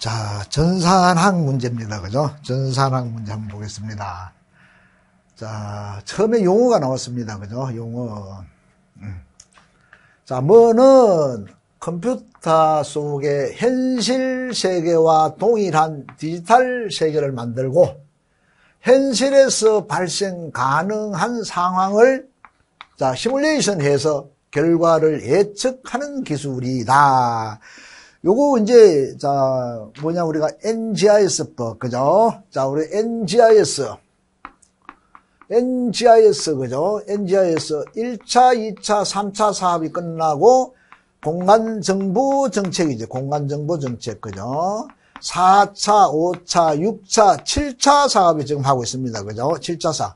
자, 전산학 문제입니다. 그죠? 전산학 문제 한번 보겠습니다. 자, 처음에 용어가 나왔습니다. 그죠? 용어. 자, 뭐는 컴퓨터 속의 현실 세계와 동일한 디지털 세계를 만들고 현실에서 발생 가능한 상황을 자, 시뮬레이션 해서 결과를 예측하는 기술이다. 요거 이제 자 뭐냐 우리가 NGIS법 그죠? 자 우리 NGIS 그죠? NGIS 1차, 2차, 3차 사업이 끝나고 공간정보정책이죠. 공간정보정책 그죠? 4차, 5차, 6차, 7차 사업이 지금 하고 있습니다. 그죠? 7차 사업.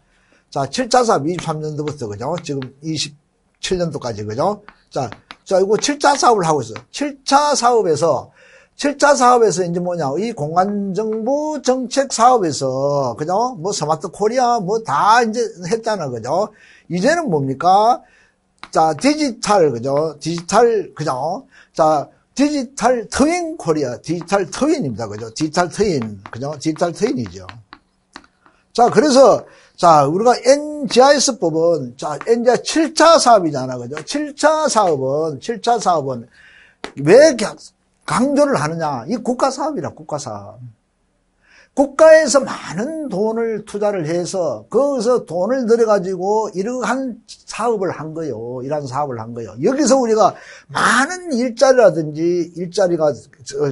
자 7차 사업 23년도부터 그죠? 지금 27년도까지 그죠? 자, 이거 7차 사업을 하고 있어요. 7차 사업에서 이제 뭐냐, 이 공간정보 정책 사업에서, 그죠? 뭐 스마트 코리아, 뭐 다 이제 했잖아, 그죠? 이제는 뭡니까? 자, 디지털, 그죠? 그죠? 자, 디지털 트윈 코리아, 디지털 트윈입니다, 그죠? 디지털 트윈, 그죠? 디지털 트윈이죠. 자, 그래서, 자, 우리가 NGIS법은, 자, NGIS 7차 사업이잖아, 그죠? 7차 사업은 왜 강조를 하느냐? 이 국가 사업이라, 국가 사업. 국가에서 많은 돈을 투자를 해서, 거기서 돈을 들여가지고 이러한 사업을 한 거요. 이러한 사업을 한 거요. 여기서 우리가 많은 일자리가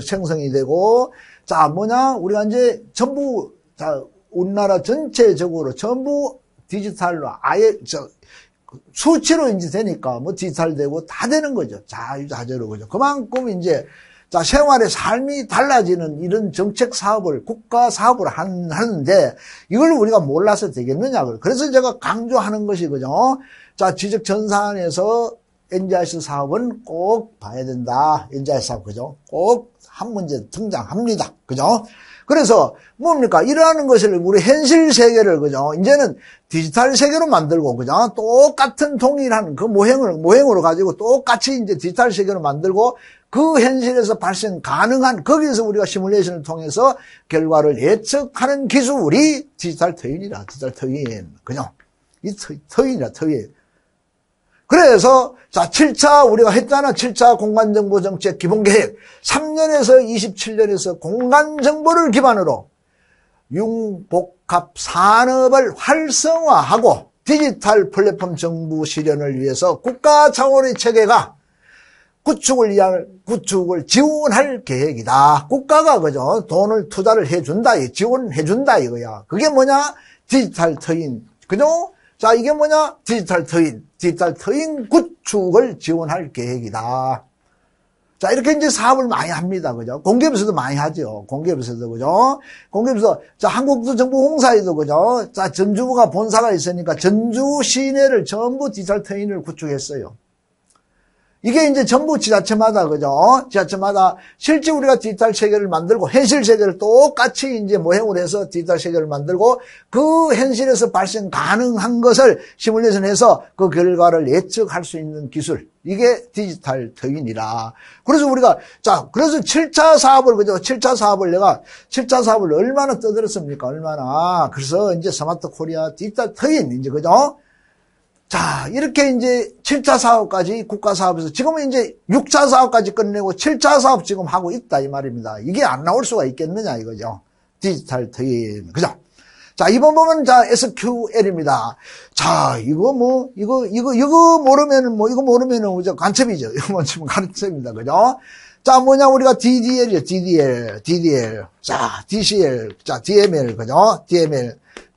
생성이 되고, 자, 뭐냐? 우리가 이제 전부, 자, 우리나라 전체적으로 전부 디지털로 아예 수치로 이제 되니까 뭐 디지털 되고 다 되는 거죠. 자유자재로 그죠. 그만큼 이제 자 생활의 삶이 달라지는 이런 정책 사업을 국가 사업을 하는데 이걸 우리가 몰라서 되겠느냐. 그래서 제가 강조하는 것이 그죠. 자 지적 전산에서 NGIS 사업은 꼭 봐야 된다. NGIS 사업 그죠. 꼭 한 문제 등장합니다. 그죠. 그래서 뭡니까? 이러한 것을 우리 현실 세계를 그죠? 이제는 디지털 세계로 만들고 그죠? 똑같은 동일한 그 모형으로 가지고 똑같이 이제 디지털 세계로 만들고 그 현실에서 발생 가능한 거기에서 우리가 시뮬레이션을 통해서 결과를 예측하는 기술이 디지털 트윈이라. 디지털 트윈. 그죠? 이 트윈이라 트윈. 그래서 자 7차 우리가 했잖아. 7차 공간정보정책 기본계획 3년에서 27년에서 공간정보를 기반으로 융복합 산업을 활성화하고 디지털 플랫폼 정부 실현을 위해서 국가 차원의 체계가 구축을 지원할 계획이다. 국가가 그죠? 돈을 투자를 해준다. 지원해준다 이거야. 그게 뭐냐? 디지털 트윈. 그죠? 자, 이게 뭐냐? 디지털 트윈 구축을 지원할 계획이다. 자, 이렇게 이제 사업을 많이 합니다. 그죠? 공기업에서도 많이 하죠. 공기업에서도, 그죠? 공기업에서, 자, 한국도정보공사에도, 그죠? 자, 전주가 본사가 있으니까 전주 시내를 전부 디지털 트윈을 구축했어요. 이게 이제 전부 지자체마다, 그죠? 지자체마다 실제 우리가 디지털 세계를 만들고 현실 세계를 똑같이 이제 모형으로 해서 디지털 세계를 만들고 그 현실에서 발생 가능한 것을 시뮬레이션 해서 그 결과를 예측할 수 있는 기술. 이게 디지털 트윈이라. 그래서 우리가, 자, 그래서 7차 사업을, 그죠? 7차 사업을 얼마나 떠들었습니까? 얼마나. 그래서 이제 스마트 코리아 디지털 트윈, 이제, 그죠? 자, 이렇게 이제 7차 사업까지 국가 사업에서 지금은 이제 6차 사업까지 끝내고 7차 사업 지금 하고 있다 이 말입니다. 이게 안 나올 수가 있겠느냐 이거죠. 디지털 트윈. 그죠? 자, 이번 보면 자, SQL입니다. 자, 이거 모르면은 그죠? 간첩이죠. 이거 뭐 지금 간첩입니다. 그죠? 자, 뭐냐, 우리가 DDL이죠. DDL. 자, DCL. 자, DML. 그죠?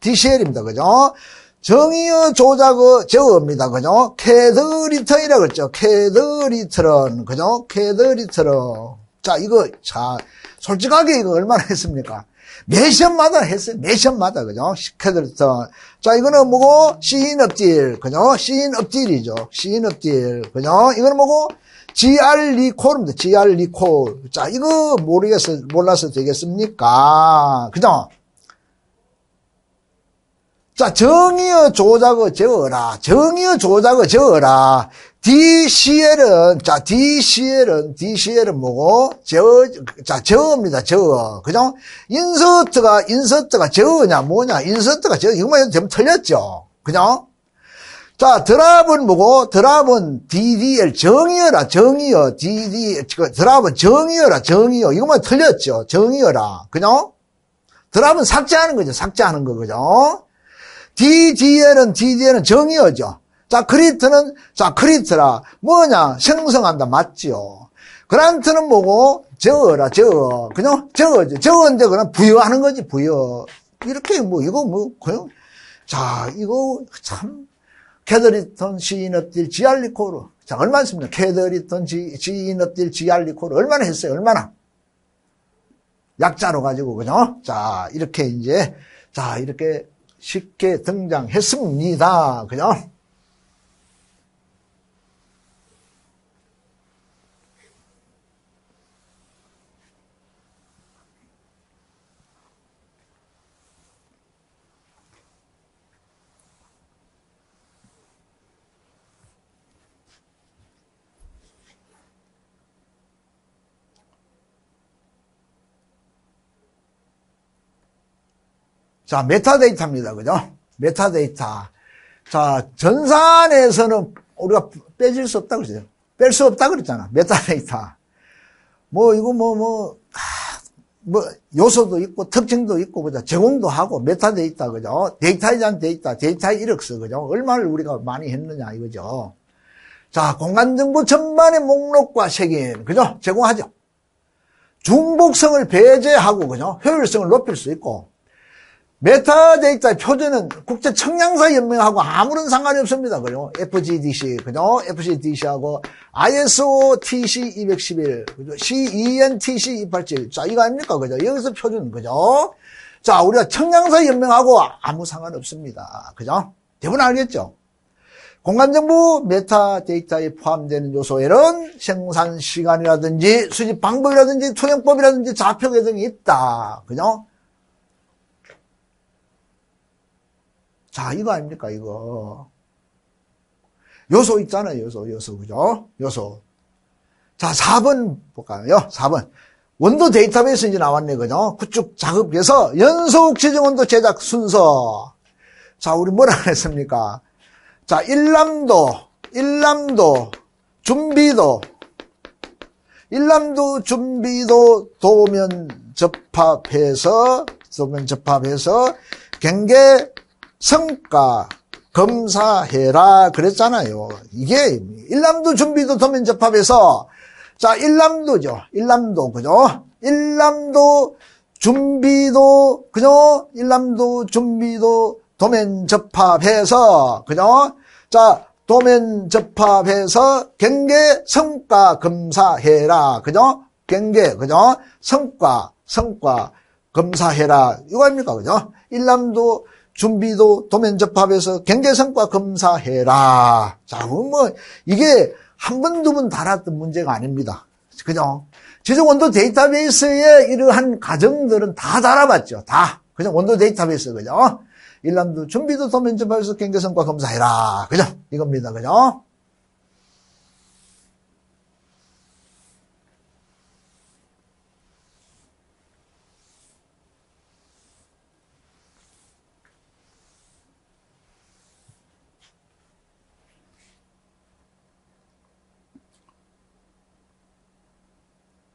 DCL입니다. 그죠? 정의의 조작의 제어입니다. 그죠? 캐드리턴이라고 그랬죠. 캐드리턴. 그죠? 캐드리턴. 자, 이거, 자, 솔직하게 이거 얼마나 했습니까? 매 시험마다 했어요. 매 시험마다. 그죠? 캐드리턴. 자, 이거는 뭐고? 시인업질. 그죠? 시인업질이죠. 시인업질. 그죠? 이거는 뭐고? GR 리콜입니다. GR 리콜. 자, 이거 몰라서 되겠습니까? 그죠? 자, 정의의 조작의 제어라. 정의의 조작의 제어라. DCL은 뭐고? 저어입니다, 저어. 그죠? 인서트가 저어냐, 뭐냐? 인서트가 저어. 이것만 좀 틀렸죠? 그죠? 자, 드랍은 뭐고? 드랍은 DDL, 정의어라, 정의어. 드랍은 정의어라, 정의어. 이것만 틀렸죠? 정의어라. 그죠? 드랍은 삭제하는 거죠, 삭제하는 거, 그죠? DDL은 정의어죠. 자, 크리트라. 뭐냐? 생성한다. 맞죠? 그란트는 뭐고? 저어라, 저어. 그죠? 저어죠. 저어인데, 그럼 부여하는 거지, 부여. 이렇게, 그냥. 자, 이거 참. 캐더리턴 시인업딜 지알리코르. 자, 얼마나 했습니까? 캐더리턴 시인업딜 지알리코르. 얼마나 했어요? 얼마나? 약자로 가지고, 그죠? 자, 이렇게 이렇게 쉽게 등장했습니다. 그죠? 자, 메타데이터입니다. 그죠? 메타데이터. 자, 전산에서는 우리가 빼질 수 없다 그러죠. 뺄 수 없다 그랬잖아. 메타데이터. 요소도 있고, 특징도 있고, 그죠? 제공도 하고, 메타데이터, 그죠? 데이터에 대한 데이터의 이력서, 그죠? 얼마를 우리가 많이 했느냐, 이거죠. 자, 공간정보 전반의 목록과 색인, 그죠? 제공하죠. 중복성을 배제하고, 그죠? 효율성을 높일 수 있고, 메타데이터의 표준은 국제 청량사 연맹하고 아무런 상관이 없습니다. 그죠? FGDC, 그죠? FGDC하고 ISO TC 211, 그죠? CEN TC 287. 자, 이거 아닙니까? 그죠? 여기서 표준, 그죠? 자, 우리가 청량사 연맹하고 아무 상관 없습니다. 그죠? 대부분 알겠죠? 공간정보 메타데이터에 포함되는 요소에는 생산 시간이라든지 수집 방법이라든지 투영법이라든지 좌표 계정이 있다. 그죠? 자, 이거 아닙니까, 이거. 요소 있잖아요, 요소, 그죠? 요소. 자, 4번 볼까요? 4번. 원도 데이터베이스 이제 나왔네, 그죠? 구축 작업에서 연속 지정 원도 제작 순서. 자, 우리 뭐라 그랬습니까? 자, 일람도, 준비도, 도면 접합해서, 경계, 성과 검사해라 그랬잖아요. 이게 일람도 준비도 도면 접합해서 자, 일람도죠. 일람도 그죠? 일람도 준비도 그죠? 일람도 준비도 도면 접합해서 그죠? 자, 도면 접합해서 경계 성과 검사해라. 그죠? 경계 그죠? 성과 검사해라. 이거 아닙니까? 그죠? 일람도 준비도 도면 접합해서 경계 성과 검사해라. 자, 이게 한 번, 두 번 달았던 문제가 아닙니다. 그죠? 지정 원도 데이터베이스에 이러한 가정들은 다 달아봤죠. 다. 그죠? 원도 데이터베이스, 그죠? 일람도 준비도 도면 접합해서 경계 성과 검사해라. 그죠? 이겁니다. 그죠?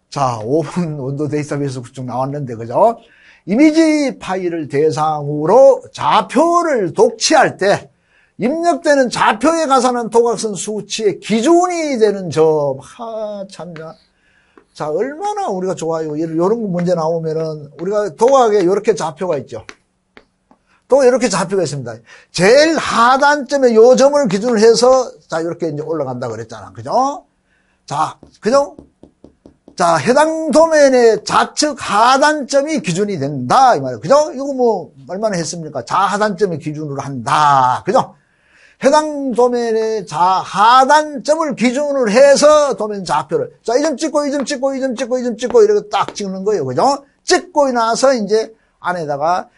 자, 5번 원도 데이터베이스 구축 나왔는데, 그죠? 이미지 파일을 대상으로 좌표를 독치할 때 입력되는 좌표에 가서는 도각선 수치의 기준이 되는 점. 참나. 자, 얼마나 우리가 좋아요. 이런 문제 나오면은 우리가 도각에 이렇게 좌표가 있죠. 또 이렇게 좌표가 있습니다. 제일 하단점에 요 점을 기준으로 해서 자, 이렇게 이제 올라간다 그랬잖아. 그죠? 자, 그죠? 자, 해당 도면의 좌측 하단점이 기준이 된다. 이 말이에요. 그죠? 이거 얼마나 했습니까? 좌하단점이 기준으로 한다. 그죠? 해당 도면의 좌하단점을 기준으로 해서 도면 좌표를. 자, 이 점 찍고, 이 점 찍고, 이 점 찍고, 이 점 찍고, 이렇게 딱 찍는 거예요. 그죠? 찍고 나서 이제 안에다가,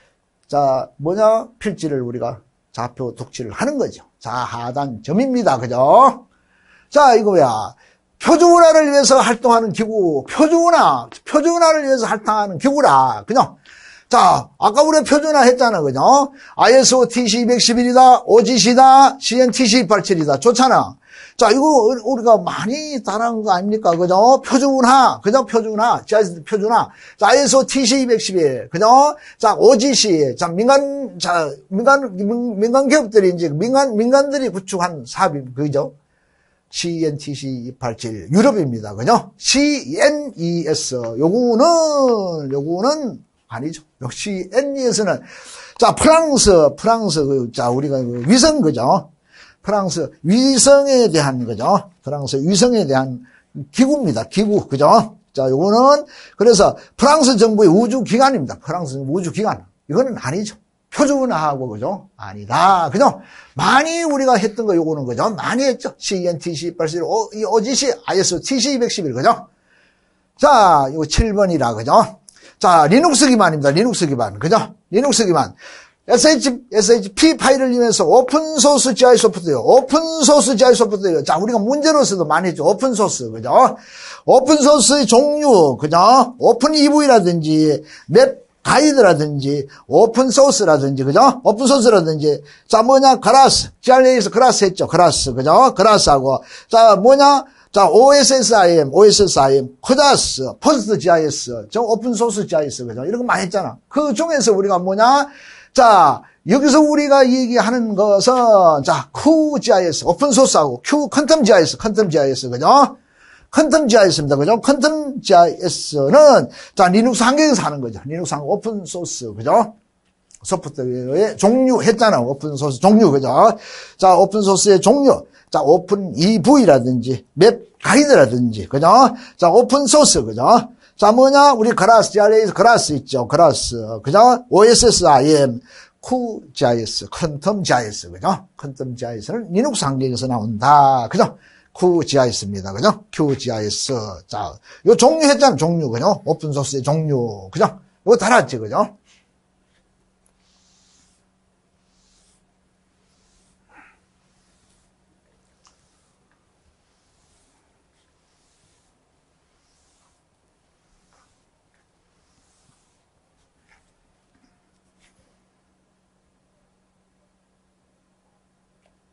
자, 필지를 우리가 좌표 독치를 하는 거죠. 좌하단점입니다. 그죠? 자, 이거야. 표준화를 위해서 활동하는 기구, 표준화를 위해서 활동하는 기구라. 그죠? 자, 아까 우리가 표준화 했잖아. 그죠? ISO TC211이다, OGC다, CN TC287이다. 좋잖아. 자, 이거 우리가 많이 따라한 거 아닙니까? 그죠? 표준화, 그죠? 표준화, 표준화. 자, ISO TC211, 그죠? 자, OGC, 자, 민간 기업들이 이제, 민간들이 구축한 사업이, 그죠? CNTC287, 유럽입니다. 그죠? CNES, 요거는 아니죠. 역시 NES는, 자, 프랑스, 자, 우리가 위성, 그죠? 프랑스 위성에 대한 거죠. 프랑스 위성에 대한 기구입니다. 기구, 그죠? 자, 요거는 그래서 프랑스 정부의 우주기관입니다. 프랑스 우주기관. 이거는 아니죠. 표준화하고, 그죠? 아니다. 그죠? 많이 우리가 했던 거 요거는, 그죠? 많이 했죠. CNTC87, OGC, ISO TC211, 그죠? 자, 요거 7번이라, 그죠? 자, 리눅스 기반입니다. 리눅스 기반, 그죠? 리눅스 기반. SHP 파일을 이용해서 오픈소스 GI 소프트웨어, 오픈소스 GI 소프트웨어. 자, 우리가 문제로서도 많이 했죠. 오픈소스, 그죠? 오픈소스의 종류, 그죠? 오픈 EV라든지, 맵 가이드라든지, 오픈소스라든지, 그죠? 오픈소스라든지, 자, 뭐냐, 그라스, GRA에서 그라스 했죠. 그라스, 그죠? 그라스하고, 자, 뭐냐, 자, OSSIM, 코다스, 포스트 GIS, 저 오픈소스 GIS, 그죠? 이런 거 많이 했잖아. 그 중에서 우리가 뭐냐, 자, 여기서 우리가 얘기하는 것은, 자, QGIS, 오픈소스하고, 퀀텀 GIS, 그죠? 퀀텀 GIS입니다. 그죠? 퀀텀 GIS는, 자, 리눅스 환경에서 하는 거죠. 리눅스 환경, 오픈소스, 그죠? 소프트웨어의 종류 했잖아. 오픈소스 종류, 그죠? 자, 오픈소스의 종류. 자, 오픈 EV라든지, 맵 가이드라든지, 그죠? 자, 오픈소스, 그죠? 자, 뭐냐? 우리 그라스, GRA에서 그라스 있죠. 그라스, 그죠? OSSIM, QGIS, 퀀텀 GIS, 그죠? 퀀텀 GIS는 리눅스 환경에서 나온다. 그죠? QGIS입니다. 그죠? QGIS. 자, 요 종류 했잖아. 종류, 그죠? 오픈소스의 종류, 그죠? 이거 달았지, 그죠?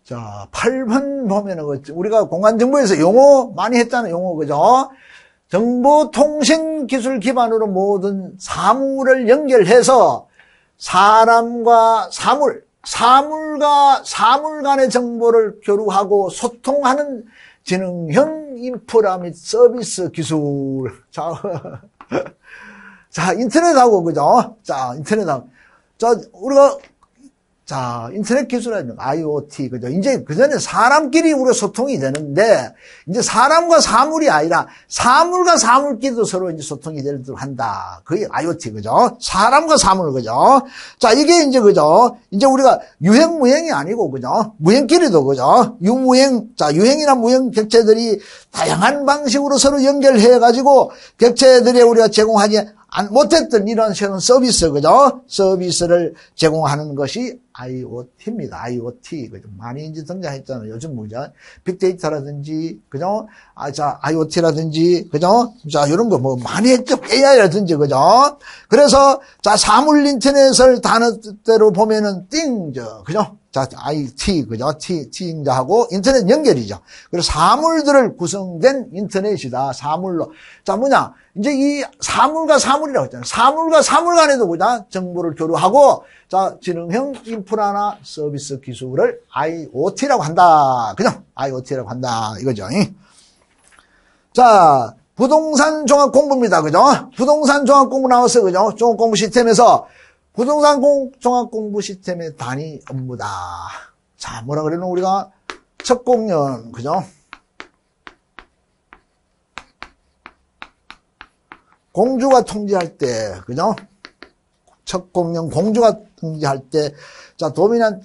자, 8번 보면은, 우리가 공간정보에서 용어 많이 했잖아요. 용어, 그죠? 정보통신 기술 기반으로 모든 사물을 연결해서 사람과 사물과 사물 간의 정보를 교류하고 소통하는 지능형 인프라 및 서비스 기술. 자, 자, 인터넷하고, 그죠? 자, 인터넷하고. 자, 우리가 자, 인터넷 기술은 IoT, 그죠? 이제 그전에 사람끼리 우리가 소통이 되는데, 이제 사람과 사물이 아니라 사물과 사물끼리도 서로 이제 소통이 되도록 한다. 그게 IoT, 그죠? 사람과 사물, 그죠? 자, 이게 이제, 그죠? 이제 우리가 무행이 아니고, 그죠? 무행끼리도, 그죠? 유행이나 무행 객체들이 다양한 방식으로 서로 연결해가지고, 객체들이 우리가 제공하지 못했던 이런 새로운 서비스, 그죠? 서비스를 제공하는 것이 IoT입니다. IoT. 그죠? 많이 이제 등장했잖아요. 요즘 뭐죠? 빅데이터라든지, 그죠? 자, IoT라든지, 그죠? 자, 이런 거 뭐 많이 했죠. AI라든지, 그죠? 그래서, 자, 사물 인터넷을 단어대로 보면은 그죠? 자, IT, 그죠? T자하고 인터넷 연결이죠. 그래서 사물들을 구성된 인터넷이다. 사물로. 자, 뭐냐? 이제 이 사물과 사물이라고 했잖아요. 사물과 사물 간에도 보자 정보를 교류하고, 자, 지능형 인프라나 서비스 기술을 IoT라고 한다. 그죠? IoT라고 한다. 이거죠. 자, 부동산 종합 공부입니다. 그죠? 부동산 종합 공부 나왔어요. 그죠? 종합 공부 시스템에서 부동산 종합 공부 시스템의 단위 업무다. 자, 뭐라 그러는 우리가 첫 공연, 그죠? 공주가 통제할 때, 그죠? 첫 공연 공주가 통제할 때, 자,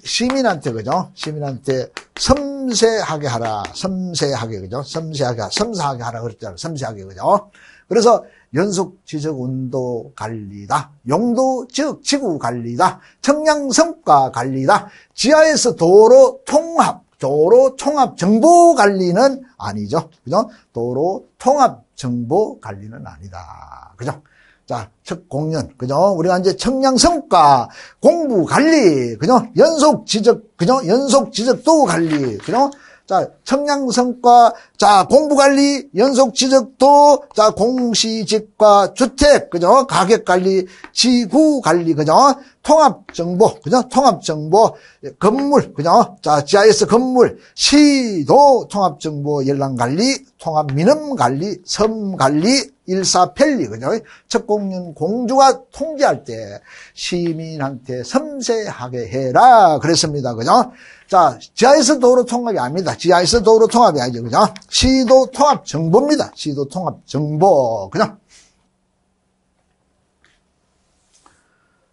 시민한테, 그죠? 시민한테 섬세하게 하라. 섬세하게, 그죠? 섬세하게 하라 그랬잖아요. 섬세하게, 그죠? 그래서 연속 지적 온도 관리다. 용도 지구 관리다. 청량 성과 관리다. 지하에서 도로 통합. 도로 통합 정보 관리는 아니죠. 그죠? 도로 통합 정보 관리는 아니다. 그죠? 자, 첫 공연. 그죠? 우리가 이제 청량 성과, 공부 관리. 그죠? 연속 지적. 그죠? 연속 지적도 관리. 그죠? 자, 청량 성과, 자, 공부 관리, 연속 지적도, 자, 공시지과 주택, 그죠? 가격 관리, 지구 관리, 그죠? 통합 정보, 그죠? 통합 정보, 건물, 그죠? 자, GIS 건물, 시도 통합 정보 연락 관리, 통합 민원 관리, 섬 관리, 일사편리, 그죠? 첫 공연 공주가 통제할 때 시민한테 섬세하게 해라. 그랬습니다. 그죠? 자, GIS 도로 통합이 아닙니다. GIS 도로 통합이 아니죠. 그죠? 시도 통합 정보입니다. 시도 통합 정보. 그죠?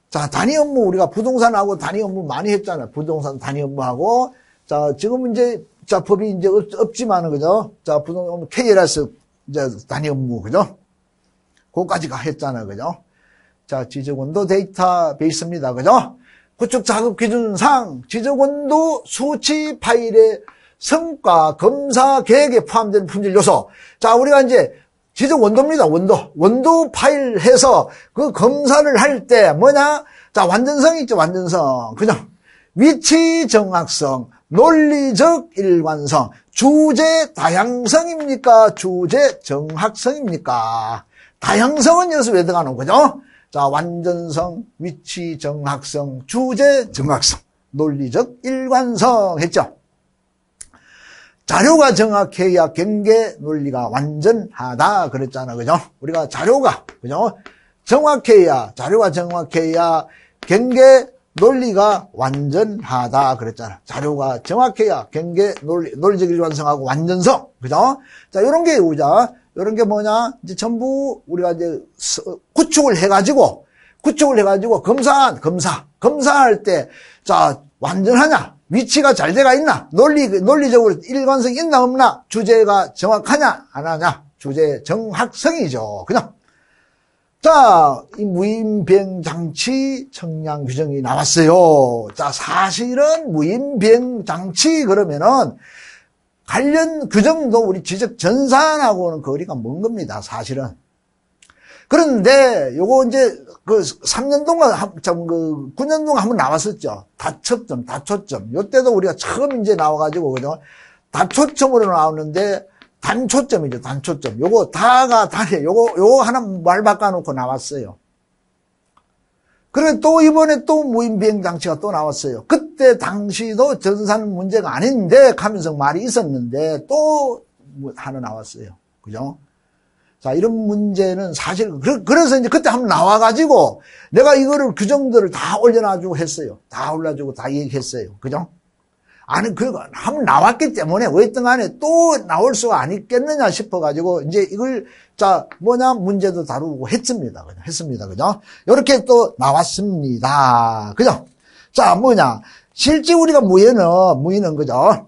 자, 단위 업무, 우리가 부동산하고 단위 업무 많이 했잖아요. 부동산 단위 업무하고. 자, 지금 이제, 자, 법이 이제 없지만은, 그죠? 자, 부동산 업무 KLS 이제 단위 업무, 그죠? 그거까지 했잖아요. 그죠? 자, 지적원도 데이터베이스입니다. 그죠? 구축 작업 기준상 지적원도 수치 파일의 성과 검사 계획에 포함된 품질 요소. 자, 우리가 이제 지적원도입니다. 원도 파일 해서 그 검사를 할 때 뭐냐? 자, 완전성 있죠. 완전성. 그죠? 위치 정확성, 논리적 일관성, 주제 다양성입니까? 주제 정확성입니까? 다양성은 여기서 왜 들어가노? 그죠? 자, 완전성, 위치 정확성, 주제 정확성, 논리적 일관성 했죠. 자료가 정확해야 경계 논리가 완전하다 그랬잖아. 그죠? 우리가 자료가, 그죠? 자료가 정확해야 경계 논리가 완전하다 그랬잖아. 자료가 정확해야 경계 논리적 일관성하고 완전성. 그죠? 자, 요런 게 우자. 이런 게 뭐냐? 이제 전부 우리가 이제 구축을 해가지고 검사할 때, 자, 완전하냐? 위치가 잘 돼가 있나? 논리적으로 일관성 있나 없나? 주제가 정확하냐? 안 하냐? 주제 정확성이죠. 그냥. 자, 이 무인비행장치 청량 규정이 나왔어요. 자, 사실은 무인비행장치 그러면은 관련 규정도 우리 지적 전산하고는 거리가 먼 겁니다, 사실은. 그런데 요거 이제 그 3년 동안, 9년 동안 한번 나왔었죠. 다초점. 요때도 우리가 처음 이제 나와가지고, 그죠? 다초점으로 나오는데, 단초점이죠, 단초점. 요거 다가 다해. 요거 하나 말 바꿔놓고 나왔어요. 그래 또 이번에 또 무인비행장치가 또 나왔어요. 그때 당시도 전산 문제가 아닌데 가면서 말이 있었는데 또 하나 나왔어요. 그죠? 자, 이런 문제는 사실 그래서 이제 그때 한번 나와가지고 내가 이거를 규정들을 다 올려놔주고 했어요. 다 올려주고 다 얘기했어요. 그죠? 아니, 한번 나왔기 때문에 어쨌든 간에 또 나올 수가 아니겠느냐 싶어가지고, 이제 이걸, 자, 문제도 다루고 했습니다. 그죠? 이렇게 또 나왔습니다. 그죠? 자, 실제 우리가 무인은, 그죠?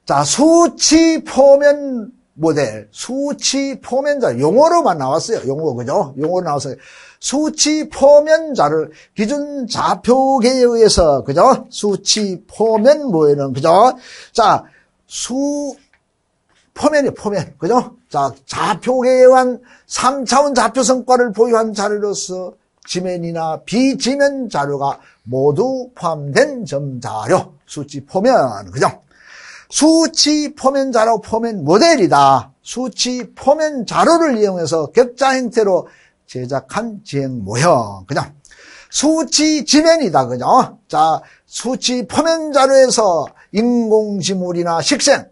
자, 수치 포면 모델, 수치 포면자, 용어로만 나왔어요. 용어, 그죠? 용어로 나왔어요. 수치 포면자를 기준 좌표계에 의해서, 그죠? 수치 포면 모델은, 그죠? 자, 포면, 그죠? 자, 좌표계에 의한 3차원 좌표 성과를 보유한 자료로서 지면이나 비지면 자료가 모두 포함된 점자료, 수치 포면, 그죠? 수치 포면 자료, 포면 모델이다. 수치 포면 자료를 이용해서 격자 형태로 제작한 지행 모형. 그냥 수치 지면이다. 그죠? 자, 수치 포면 자료에서 인공지물이나 식생,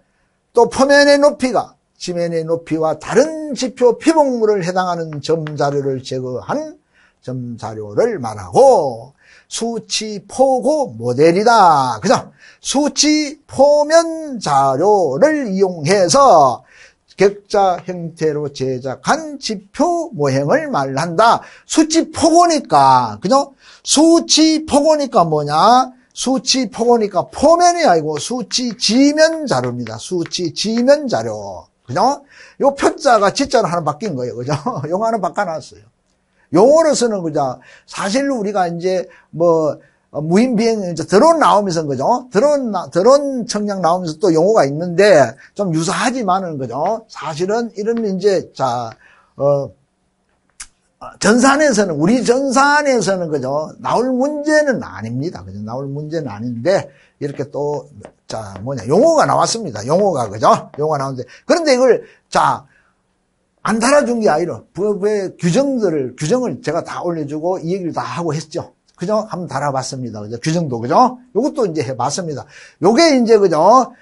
또 포면의 높이가 지면의 높이와 다른 지표 피복물을 해당하는 점 자료를 제거한 점 자료를 말하고, 수치 포고 모델이다. 그죠? 수치 포면 자료를 이용해서 격자 형태로 제작한 지표 모형을 말한다. 수치 포고니까, 그죠? 수치 포고니까 뭐냐? 수치 포고니까 포면이 아니고 수치 지면 자료입니다. 수치 지면 자료. 그죠? 요 표자가 지자로 하나 바뀐 거예요. 그죠? 용어 하나 바꿔놨어요. 용어로서는 그죠? 사실 우리가 이제 무인 비행, 이제 드론 나오면서, 그죠? 드론 청량 나오면서 또 용어가 있는데, 좀 유사하지만은, 그죠? 사실은 이런 이제, 전산에서는, 우리 전산에서는, 그죠? 나올 문제는 아닙니다. 그죠? 나올 문제는 아닌데, 이렇게 또, 용어가 나왔습니다. 용어가, 그죠? 용어가 나오는데. 그런데 이걸, 안 달아준 게 아니라, 법의 규정을 제가 다 올려주고, 이 얘기를 다 하고 했죠. 그죠? 한번 달아봤습니다. 그죠? 규정도, 그죠? 요것도 이제 해봤습니다. 요게 이제, 그죠?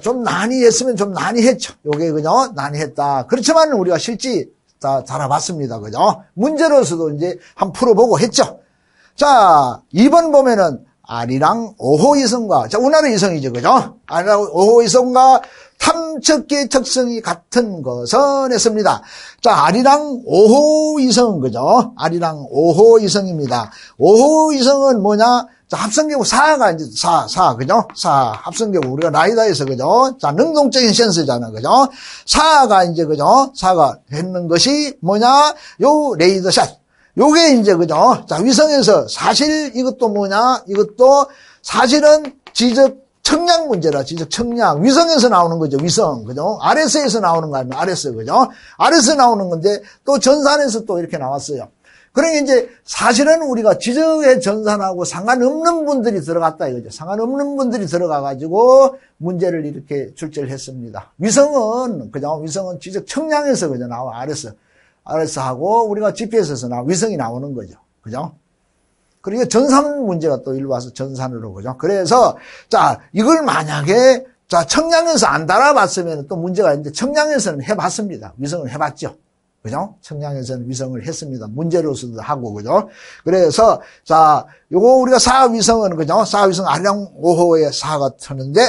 좀 난이했으면 좀 난이했죠. 요게, 그죠? 난이했다. 그렇지만 우리가 실제 다 달아봤습니다. 그죠? 문제로서도 이제 한번 풀어보고 했죠. 2번 보면은, 아리랑 5호 이성과, 운하의 이성이죠. 그죠? 아리랑 5호 이성과 탐척기의 특성이 같은 것은 했습니다. 아리랑 5호 이성은, 그죠? 아리랑 5호 이성입니다. 5호 이성은 뭐냐? 합성계구 4가 이제 4, 그죠? 4, 합성계구, 우리가 라이다에서, 그죠? 능동적인 센서잖아, 그죠? 4가 이제, 그죠? 4가 했는 것이 뭐냐? 요 레이더샷. 요게 이제, 그죠? 위성에서 사실 이것도 뭐냐? 이것도 사실은 지적 청량 문제라, 지적 청량. 위성에서 나오는 거죠, 위성. 그죠? RS에서 나오는 거 아니면 RS, 그죠? RS 나오는 건데, 또 전산에서 또 이렇게 나왔어요. 그러니까 이제 사실은 우리가 지적의 전산하고 상관없는 분들이 들어갔다 이거죠. 상관없는 분들이 들어가가지고 문제를 이렇게 출제를 했습니다. 위성은, 그죠? 위성은 지적 청량에서 그죠? 나와, RS하고 우리가 GPS에서 위성이 나오는 거죠. 그죠? 그리고 전산 문제가 또 일로 와서 전산으로, 그죠? 그래서, 이걸 만약에, 청량에서 안 달아봤으면 또 문제가 있는데, 청량에서는 해봤습니다. 위성을 해봤죠. 그죠? 청량에서는 위성을 했습니다. 문제로서도 하고, 그죠? 그래서, 요거 우리가 4위성은, 그죠? 4위성 아리랑 5호에 4가 터는데,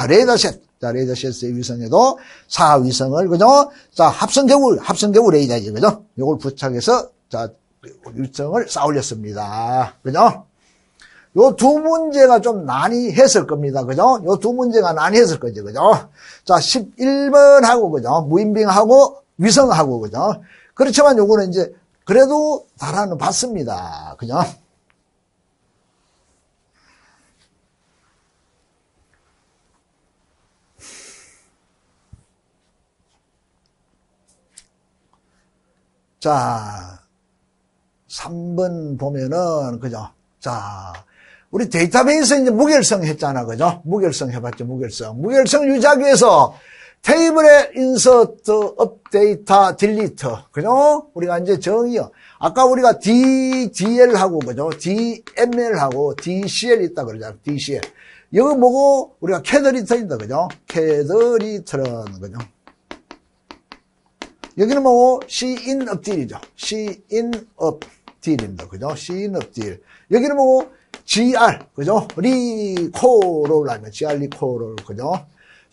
레이더셋. 레이더셋의 위성에도 4위성을, 그죠? 합성계구 레이더지, 그죠? 요걸 부착해서, 위성을 쌓아 올렸습니다. 그죠? 요 두 문제가 좀 난이했을 겁니다. 그죠? 요 두 문제가 난이했을 거죠. 그죠? 11번하고, 그죠? 무인빙하고, 위성하고, 그죠? 그렇지만 요거는 이제, 그래도 달아는 봤습니다. 그죠? 자, 3번 보면은, 그죠? 우리 데이터베이스 이제 무결성 했잖아. 그죠? 무결성 해봤죠. 무결성 유지하기 위해서 테이블에 인서트, 업데이터, 딜리트. 그죠? 우리가 이제 정의요. 아까 우리가 DDL하고, 그죠? DML하고 DCL 있다 그러잖아. DCL. 이거 뭐고, 우리가 캐드리터입니다. 그죠? 캐드리터는, 그죠? 여기는 뭐고, C-in of deal이죠. C-in of deal입니다. 그죠? C-in of deal. 여기는 뭐고, GR. 그죠? 리코롤 하면 GR 리코롤. 그죠?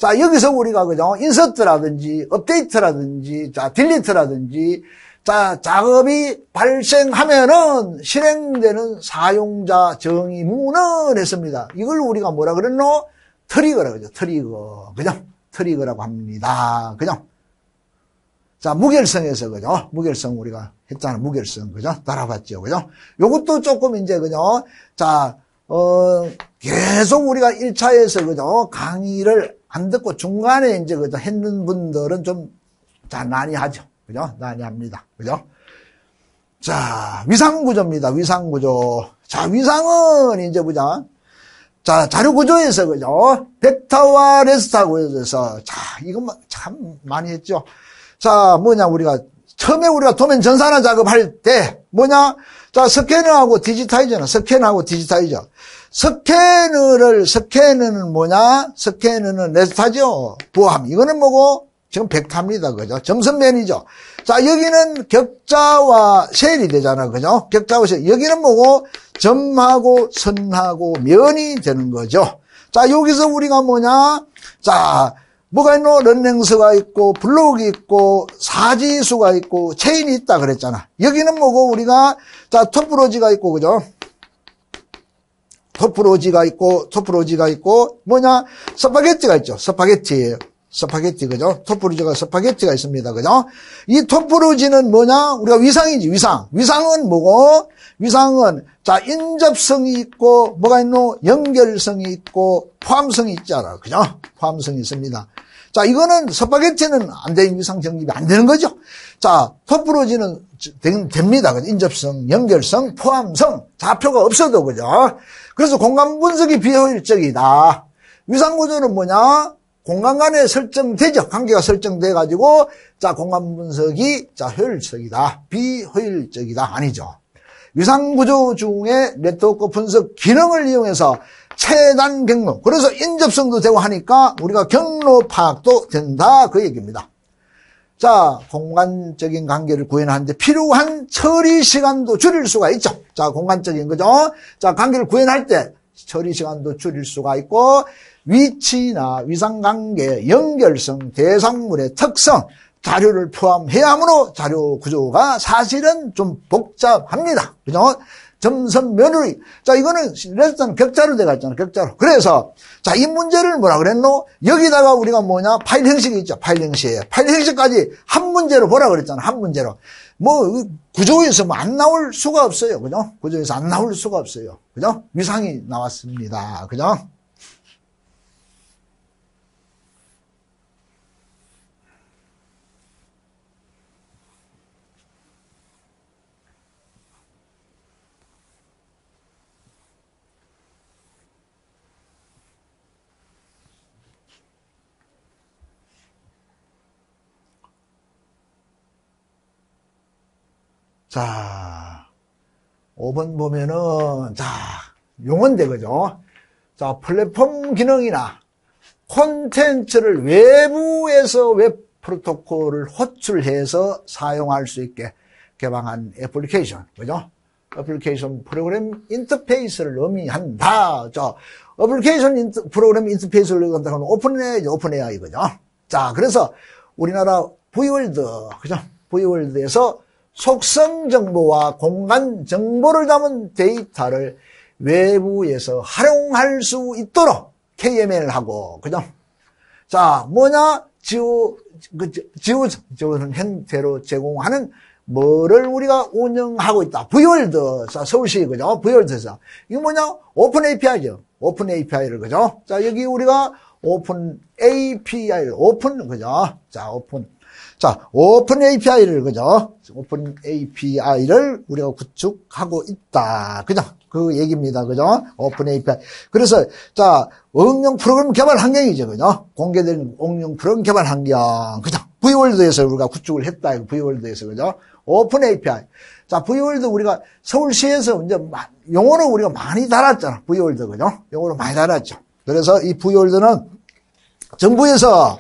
여기서 우리가, 그죠? 인서트라든지, 업데이트라든지, 딜리트라든지, 작업이 발생하면은 실행되는 사용자 정의문은 했습니다. 이걸 우리가 뭐라 그랬노? 트리거라 그죠? 트리거. 그죠? 트리거라고 합니다. 그죠? 무결성에서, 그죠? 무결성 우리가 했잖아. 무결성. 그죠? 따라봤죠. 그죠? 요것도 조금 이제, 그죠? 계속 우리가 1차에서, 그죠? 강의를 안 듣고 중간에 이제, 그죠? 했는 분들은 좀, 난이하죠. 그죠? 난이합니다. 그죠? 위상구조입니다. 위상구조. 위상은 이제 보자. 자료구조에서, 그죠? 벡터와 레스트하고에서, 이것만 참 많이 했죠. 우리가, 처음에 우리가 도면 전산화 작업할 때, 스캐너하고 디지타이저는, 스캐너는 뭐냐? 스캐너는 레스타죠. 부함. 이거는 뭐고? 지금 벡터입니다. 그죠? 점선면이죠. 여기는 격자와 셀이 되잖아. 그죠? 격자와 셀. 여기는 뭐고? 점하고 선하고 면이 되는 거죠. 여기서 우리가 뭐냐? 뭐가 있노? 런랭스가 있고, 블록이 있고, 사지수가 있고, 체인이 있다 그랬잖아. 여기는 뭐고, 우리가, 토프로지가 있고, 그죠? 토프로지가 있고, 스파게티가 있죠. 스파게티. 스파게티, 그죠? 토프루지가 스파게티가 있습니다, 그죠? 이 토프루지는 뭐냐? 우리가 위상이지, 위상. 위상은 뭐고? 위상은, 자, 인접성이 있고, 뭐가 있노? 연결성이 있고, 포함성이 있잖아, 그죠? 포함성이 있습니다. 자, 이거는 스파게티는 안 되는 위상 정립이 안 되는 거죠? 자, 토프루지는 됩니다. 그죠? 인접성, 연결성, 포함성, 좌표가 없어도, 그죠? 그래서 공간 분석이 비효율적이다. 위상 구조는 뭐냐? 공간 간에 설정되죠. 관계가 설정돼가지고, 자, 공간 분석이, 자, 효율적이다. 비효율적이다. 아니죠. 위상 구조 중에 네트워크 분석 기능을 이용해서 최단 경로. 그래서 인접성도 되고 하니까 우리가 경로 파악도 된다. 그 얘기입니다. 자, 공간적인 관계를 구현하는데 필요한 처리 시간도 줄일 수가 있죠. 자, 공간적인 거죠. 자, 관계를 구현할 때 처리 시간도 줄일 수가 있고, 위치나 위상관계, 연결성, 대상물의 특성, 자료를 포함해야 하므로 자료 구조가 사실은 좀 복잡합니다. 그죠? 점선 며느리. 자, 이거는 레슨 격자로 돼가 있잖아, 격자로. 그래서, 자, 이 문제를 뭐라 그랬노? 여기다가 우리가 뭐냐? 파일 형식이 있죠, 파일 형식. 파일 형식까지 한 문제로 보라 그랬잖아, 한 문제로. 뭐, 구조에서 뭐 안 나올 수가 없어요. 그죠? 구조에서 안 나올 수가 없어요. 그죠? 위상이 나왔습니다. 그죠? 자, 5번 보면은, 자, 용어인데, 그죠? 자, 플랫폼 기능이나 콘텐츠를 외부에서 웹 프로토콜을 호출해서 사용할 수 있게 개방한 애플리케이션, 그죠? 애플리케이션 프로그램 인터페이스를 의미한다. 자, 애플리케이션 프로그램 인터페이스를 의미한다. 오픈AI, 오픈AI, 그죠? 자, 그래서 우리나라 V월드, 그죠? V월드에서 속성 정보와 공간 정보를 담은 데이터를 외부에서 활용할 수 있도록 KML하고, 그죠? 자, 뭐냐? 지오는 형태로 제공하는 뭐를 우리가 운영하고 있다. V월드, 자, 서울시, 그죠? V월드에서. 이거 뭐냐? 오픈 API죠. 오픈 API를, 그죠? 자, 여기 우리가 오픈 API, 오픈, 그죠? 자, 오픈. 자, 오픈 API를, 그죠? 오픈 API를 우리가 구축하고 있다. 그죠? 그 얘기입니다. 그죠? 오픈 API. 그래서, 자, 응용 프로그램 개발 환경이죠. 그죠? 공개된 응용 프로그램 개발 환경. 그죠? V월드에서 우리가 구축을 했다. V월드에서, 그죠? 오픈 API. 자, V월드 우리가 서울시에서 이제 용어는 우리가 많이 달았잖아. V월드, 그죠? 용어를 많이 달았죠. 그래서 이 V월드는 정부에서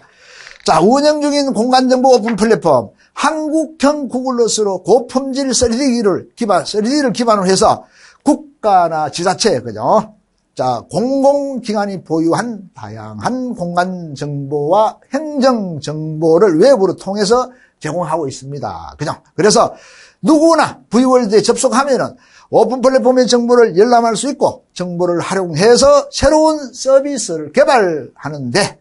자, 운영 중인 공간정보 오픈 플랫폼, 한국형 구글러스로 고품질 3D를 기반으로 해서 국가나 지자체, 그죠? 자, 공공기관이 보유한 다양한 공간정보와 행정정보를 외부로 통해서 제공하고 있습니다. 그죠? 그래서 누구나 V월드에 접속하면은 오픈 플랫폼의 정보를 열람할 수 있고 정보를 활용해서 새로운 서비스를 개발하는데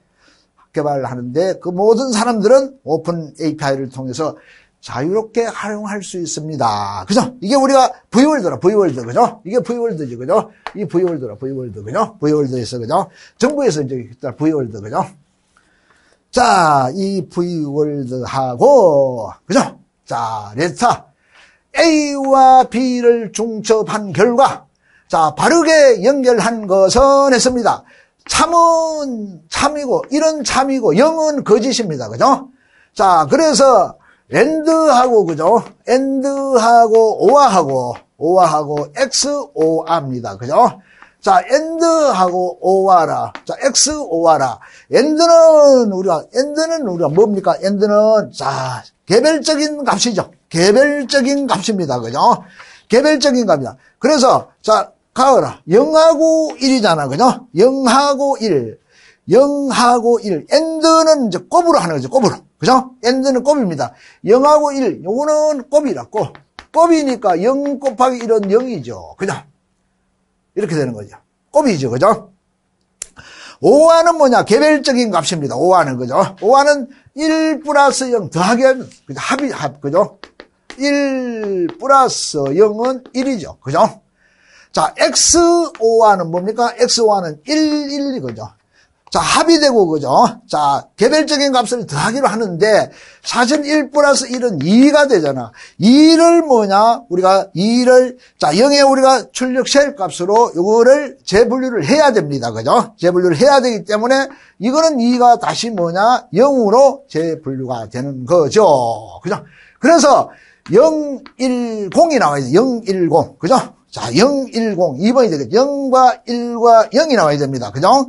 그 모든 사람들은 오픈 API를 통해서 자유롭게 활용할 수 있습니다. 그죠? 이게 우리가 V월드라, V월드, 그죠? 이게 V월드지, 그죠? 이 V월드라, V월드, 그죠? V월드에서, 그죠? 정부에서 이제 V월드, 그죠? 자, 이 V월드하고, 그죠? 자, 레타 A와 B를 중첩한 결과, 자, 바르게 연결한 것은 했습니다. 참은 참이고, 이런 참이고, 영은 거짓입니다. 그죠? 자, 그래서, AND하고, 그죠? AND하고, OR하고, XOR입니다. 그죠? 자, AND하고 OR라. 자, XOR라. AND는 우리가 뭡니까? AND는, 자, 개별적인 값이죠. 개별적인 값입니다. 그죠? 개별적인 값이다. 그래서, 자, 가을아, 0하고 1이잖아. 그죠? 0하고 1. 0하고 1. AND는 이제 곱으로 하는 거죠. 곱으로. 그죠? AND는 곱입니다. 0하고 1. 요거는 곱이라, 곱. 곱이니까 0 곱하기 1은 0이죠. 그죠? 이렇게 되는 거죠. 곱이죠. 그죠? 오화는 뭐냐? 개별적인 값입니다. 오화는, 그죠? 오화는 1 플러스 0 더하기 하면, 그죠? 합, 그죠? 1 플러스 0은 1이죠. 그죠? 자, XO와는 뭡니까? XO와는 1, 1, 그죠? 자, 합이 되고, 그죠? 자, 개별적인 값을 더하기로 하는데, 사실 1 플러스 1은 2가 되잖아. 2를 뭐냐? 우리가 2를, 자, 0에 우리가 출력 셀 값으로 요거를 재분류를 해야 됩니다. 그죠? 재분류를 해야 되기 때문에, 이거는 2가 다시 뭐냐? 0으로 재분류가 되는 거죠. 그죠? 그래서, 010이 나와야 돼. 010. 그죠? 자, 010. 2번이 되겠죠. 0과 1과 0이 나와야 됩니다. 그죠?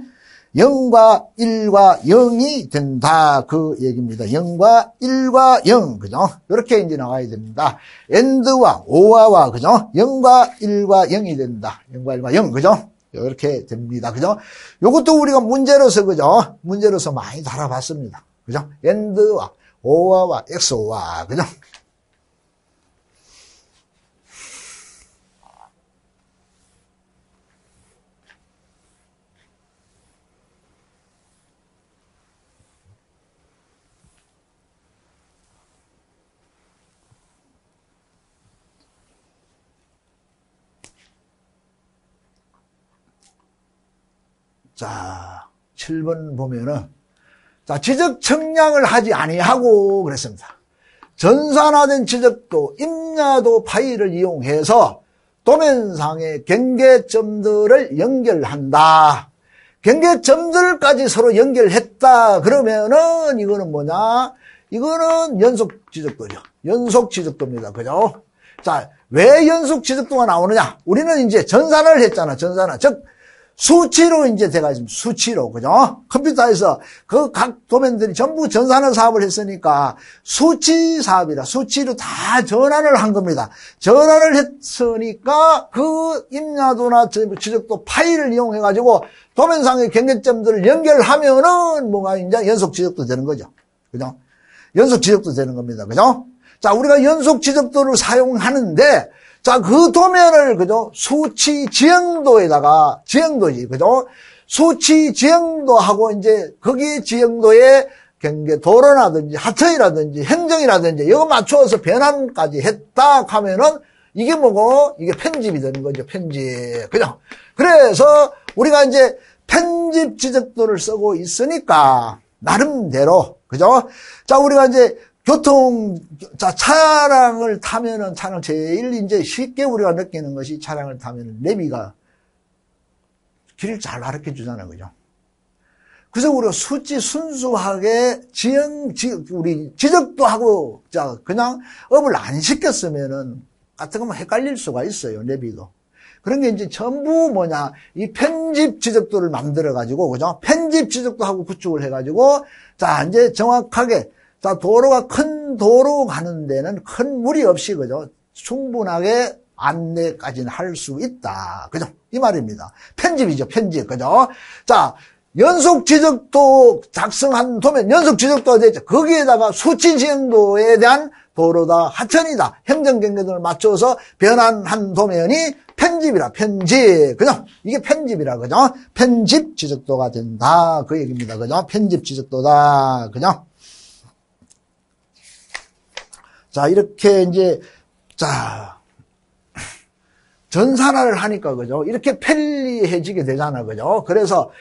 0과 1과 0이 된다. 그 얘기입니다. 0과 1과 0. 그죠? 이렇게 이제 나와야 됩니다. AND와 OR와, 그죠? 0과 1과 0이 된다. 0과 1과 0. 그죠? 이렇게 됩니다. 그죠? 요것도 우리가 문제로서, 그죠? 문제로서 많이 다뤄봤습니다. 그죠? AND와 OR와 XOR. 그죠? 자, 7번 보면은, 자, 지적 청량을 하지 아니하고 그랬습니다. 전산화된 지적도, 임야도 파일을 이용해서 도면상의 경계점들을 연결한다. 경계점들까지 서로 연결했다. 그러면은, 이거는 뭐냐? 이거는 연속 지적도죠. 연속 지적도입니다. 그죠? 자, 왜 연속 지적도가 나오느냐? 우리는 이제 전산화를 했잖아. 전산화. 즉, 수치로 이제 돼가 있습니다. 수치로. 그죠? 컴퓨터에서 그 각 도면들이 전부 전산화 사업을 했으니까 수치 사업이라 수치로 다 전환을 한 겁니다. 전환을 했으니까 그 임야도나 지적도 파일을 이용해가지고 도면상의 경계점들을 연결하면은 뭐가 이제 연속 지적도 되는 거죠. 그죠? 연속 지적도 되는 겁니다. 그죠? 자, 우리가 연속 지적도를 사용하는데 자, 그 도면을, 그죠? 수치 지형도에다가, 지형도지, 그죠? 수치 지형도하고, 이제, 거기 지형도에 경계 도로라든지, 하천이라든지, 행정이라든지, 이거 맞추어서 변환까지 했다 하면은, 이게 뭐고? 이게 편집이 되는 거죠, 편집. 그죠? 그래서, 우리가 이제, 편집 지적도를 쓰고 있으니까, 나름대로, 그죠? 자, 우리가 이제, 차량을 타면은, 제일 이제 쉽게 우리가 느끼는 것이 차량을 타면은 내비가 길을 잘 가르쳐 주잖아요. 그죠? 그래서 우리가 순수하게 우리 지적도 하고, 그냥 업을 안 시켰으면은, 같은 거면 헷갈릴 수가 있어요. 내비도. 그런 게 이제 전부 뭐냐, 이 편집 지적도를 만들어가지고, 그죠? 편집 지적도 하고 구축을 해가지고, 자, 이제 정확하게, 자, 도로가 큰 도로 가는 데는 큰 무리 없이, 그죠? 충분하게 안내까지는 할 수 있다. 그죠? 이 말입니다. 편집이죠, 편집. 그죠? 자, 연속 지적도 작성한 도면, 연속 지적도가 되죠. 거기에다가 수치 지형도에 대한 도로다, 하천이다, 행정경계 등을 맞춰서 변환한 도면이 편집이라, 편집. 그죠? 이게 편집이라, 그죠? 편집 지적도가 된다. 그 얘기입니다. 그죠? 편집 지적도다. 그죠? 자, 이렇게 이제, 자, 전산화를 하니까, 그죠? 이렇게 편리해지게 되잖아, 그죠? 그래서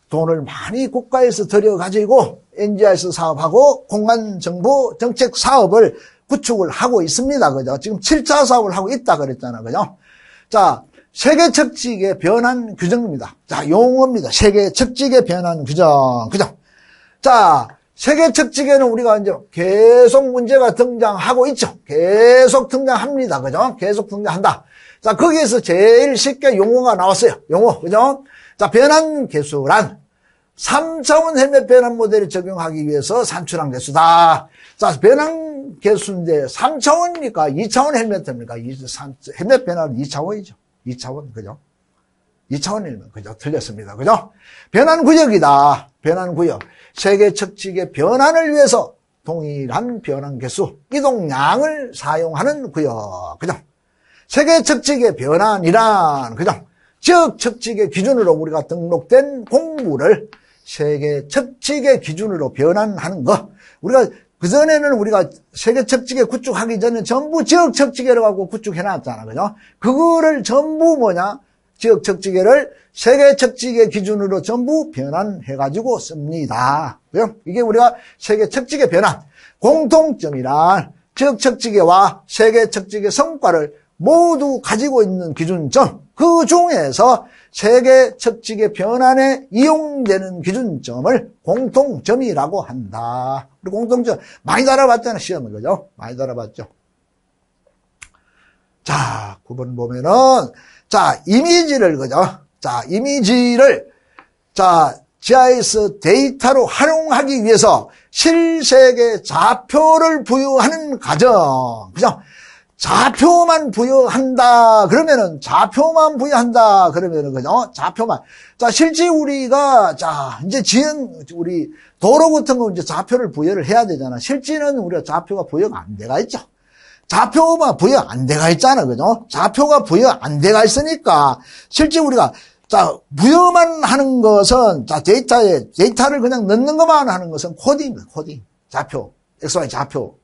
돈을 많이 국가에서 들여가지고 NGIS 사업하고 공간정보 정책 사업을 구축을 하고 있습니다, 그죠? 지금 7차 사업을 하고 있다 그랬잖아, 그죠? 자, 세계 척직의 변환 규정입니다. 자, 용어입니다. 세계 척직의 변환 규정, 그죠? 자, 세계 척직에는 우리가 이제 계속 문제가 등장하고 있죠. 계속 등장합니다. 그죠? 계속 등장한다. 자, 거기에서 제일 쉽게 용어가 나왔어요. 용어. 그죠? 자, 변환 계수란 3차원 헬멧 변환 모델을 적용하기 위해서 산출한 계수다. 자, 변환 계수인데 3차원입니까? 2차원 헬멧입니까? 헬멧 변환은 2차원이죠. 2차원. 그죠? 2차원 헬멧. 그죠? 틀렸습니다. 그죠? 변환 구역이다. 변환 구역. 세계 척직의 변환을 위해서 동일한 변환 개수, 이동량을 사용하는 구역. 그죠? 세계 척직의 변환이란, 그죠? 지역 척직의 기준으로 우리가 등록된 공부를 세계 척직의 기준으로 변환하는 거. 우리가 그전에는 우리가 세계 척직에 구축하기 전에 전부 지역 척직회를 갖고 구축해 놨잖아. 그죠? 그거를 전부 지역 척직회를 세계 척직의 기준으로 전부 변환해 가지고 씁니다. 그죠? 이게 우리가 세계 척직의 변환. 공통점이란 지역 척직회와 세계 척직의 성과를 모두 가지고 있는 기준점. 그 중에서 세계 척직의 변환에 이용되는 기준점을 공통점이라고 한다. 우리 공통점 많이 다뤄봤잖아, 시험을. 그죠? 많이 다뤄봤죠. 자, 9번 보면은, 자, 이미지를, 그죠? 자, 이미지를, 자, GIS 데이터로 활용하기 위해서 실세계 좌표를 부여하는 과정. 그죠? 좌표만 부여한다 그러면은 그죠? 좌표만. 자, 실제 우리가 이제 우리 도로 같은 거 이제 좌표를 부여를 해야 되잖아. 실제는 우리가 좌표가 부여가 안 돼가 있죠. 좌표가 부여 안 돼가 있잖아. 그죠? 좌표가 부여 안 돼가 있으니까 실제 우리가 부여만 하는 것은 데이터를 그냥 넣는 것만 하는 것은 코딩입니다. 코딩. 좌표. XY 좌표.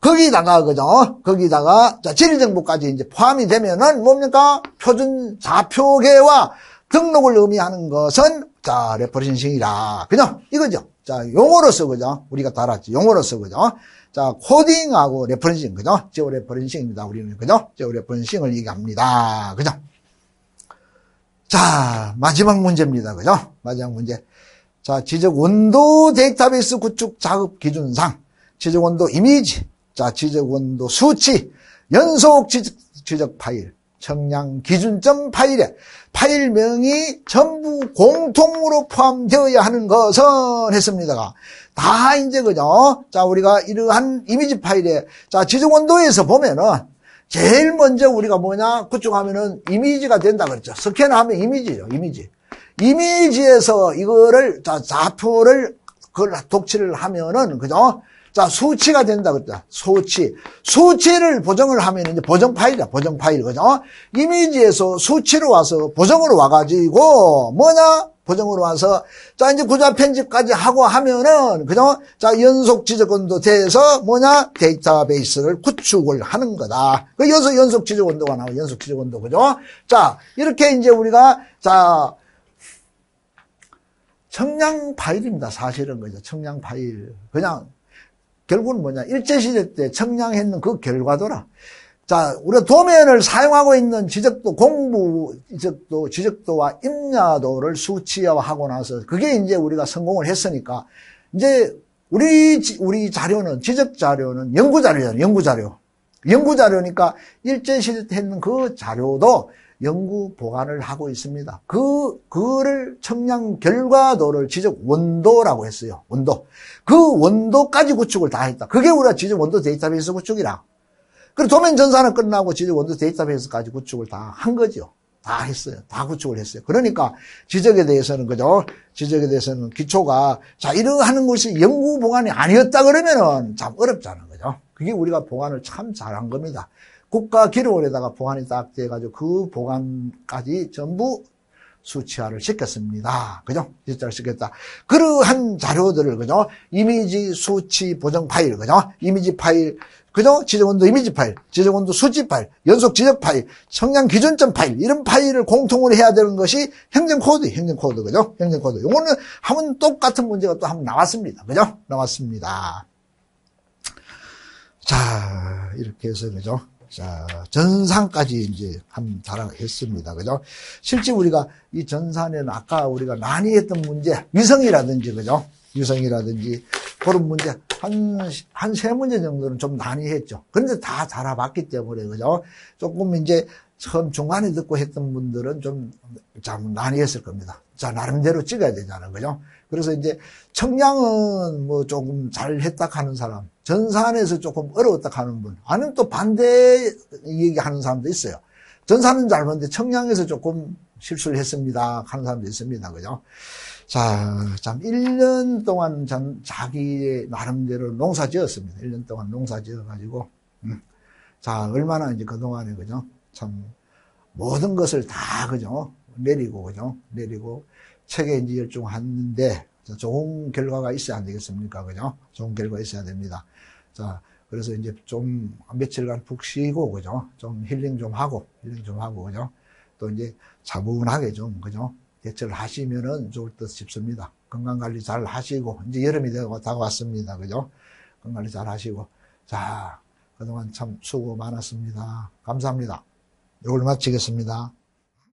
거기다가, 그죠? 거기다가, 지리정보까지 이제 포함이 되면은 뭡니까? 표준 좌표계와 등록을 의미하는 것은, 레퍼런싱이라. 그죠? 이거죠? 용어로서, 그죠? 우리가 다 알았지. 용어로서, 그죠? 코딩하고 레퍼런싱, 그죠? 제오 레퍼런싱입니다. 우리는, 그죠? 제오 레퍼런싱을 얘기합니다. 그죠? 자, 마지막 문제입니다. 그죠? 마지막 문제. 지적 원도 데이터베이스 구축 작업 기준상, 지적 원도 이미지, 지적 원도 수치, 연속 지적 파일, 청량 기준점 파일에 파일명이 전부 공통으로 포함되어야 하는 것은 했습니다가 다 이제 그죠? 우리가 이러한 이미지 파일에 지적 원도에서 보면은 제일 먼저 우리가 구축하면은 이미지가 된다 그랬죠. 스캐너하면 이미지죠. 이미지에서 이거를 좌표를 그걸 독치를 하면은 그죠? 수치가 된다 그랬다. 수치를 보정을 하면 이제 보정 파일이야. 보정 파일. 그죠? 이미지에서 수치로 와서 보정으로 와가지고 보정으로 와서 이제 구조 편집까지 하고 하면은 그죠? 연속 지적원도 돼서 데이터베이스를 구축을 하는 거다. 그래서 연속 지적원도가 나와. 연속 지적원도. 그죠? 이렇게 이제 우리가 청량 파일입니다. 사실은 그죠? 청량 파일. 그냥 결국은 일제시대 때 청량했는 그 결과도라. 우리가 도면을 사용하고 있는 지적도, 공부 지적도와 임야도를 수치화하고 나서, 그게 이제 우리가 성공을 했으니까, 이제, 우리 자료는, 지적 자료는 연구자료잖아요, 연구자료니까, 일제시대 때 했는 그 자료도 연구 보관을 하고 있습니다. 그거를 청량 결과도를 지적 원도라고 했어요. 원도. 그 원도까지 구축을 다 했다. 그게 우리가 지적 원도 데이터베이스 구축이라. 그리고 도면 전산은 끝나고 지적 원도 데이터베이스까지 구축을 다 한 거죠. 다 했어요. 다 구축을 했어요. 그러니까 지적에 대해서는 그죠? 지적에 대해서는 기초가 이러하는 것이 연구 보관이 아니었다 그러면은 참 어렵잖아. 그죠? 그게 우리가 보관을 참 잘한 겁니다. 국가 기록원에다가 보관이 딱 돼가지고 그 보관까지 전부 수치화를 시켰습니다. 그죠? 실제로 시켰다. 그러한 자료들을, 그죠? 이미지 수치 보정 파일, 그죠? 이미지 파일, 그죠? 지적원도 이미지 파일, 지적원도 수치 파일, 연속 지적 파일, 청량 기준점 파일, 이런 파일을 공통으로 해야 되는 것이 행정코드, 그죠? 행정코드. 요거는 한번 똑같은 문제가 또 한번 나왔습니다. 그죠? 나왔습니다. 이렇게 해서, 그죠? 전산까지 이제 한번 달아했습니다. 그죠? 실제 우리가 이 전산에는 아까 우리가 많이 했던 문제, 위성이라든지, 그죠? 위성이라든지, 그런 문제, 한 세 문제 정도는 좀 많이 했죠. 그런데 다 달아봤기 때문에, 그죠? 조금 이제 처음 중간에 듣고 했던 분들은 좀 많이 했을 겁니다. 나름대로 찍어야 되잖아요. 그죠? 그래서 이제 청량은 조금 잘 했다 하는 사람, 전산에서 조금 어려웠다 하는 분, 아니면 또 반대 얘기하는 사람도 있어요. 전산은 잘 봤는데 청량에서 조금 실수를 했습니다 하는 사람도 있습니다. 그죠? 참 1년 동안 자기 나름대로 농사 지었습니다. 1년 동안 농사 지어가지고 얼마나 이제 그동안에 그죠? 참 모든 것을 다, 그죠? 내리고, 그죠? 내리고, 책에 이제 열중하는데, 좋은 결과가 있어야 안 되겠습니까? 그죠? 좋은 결과가 있어야 됩니다. 자, 그래서 이제 좀 며칠간 푹 쉬고, 그죠? 좀 힐링 좀 하고, 그죠? 또 이제 차분하게 좀, 그죠? 대처를 하시면은 좋을 듯 싶습니다. 건강관리 잘 하시고, 이제 여름이 다가왔습니다. 그죠? 건강관리 잘 하시고. 자, 그동안 참 수고 많았습니다. 감사합니다. 이걸 마치겠습니다.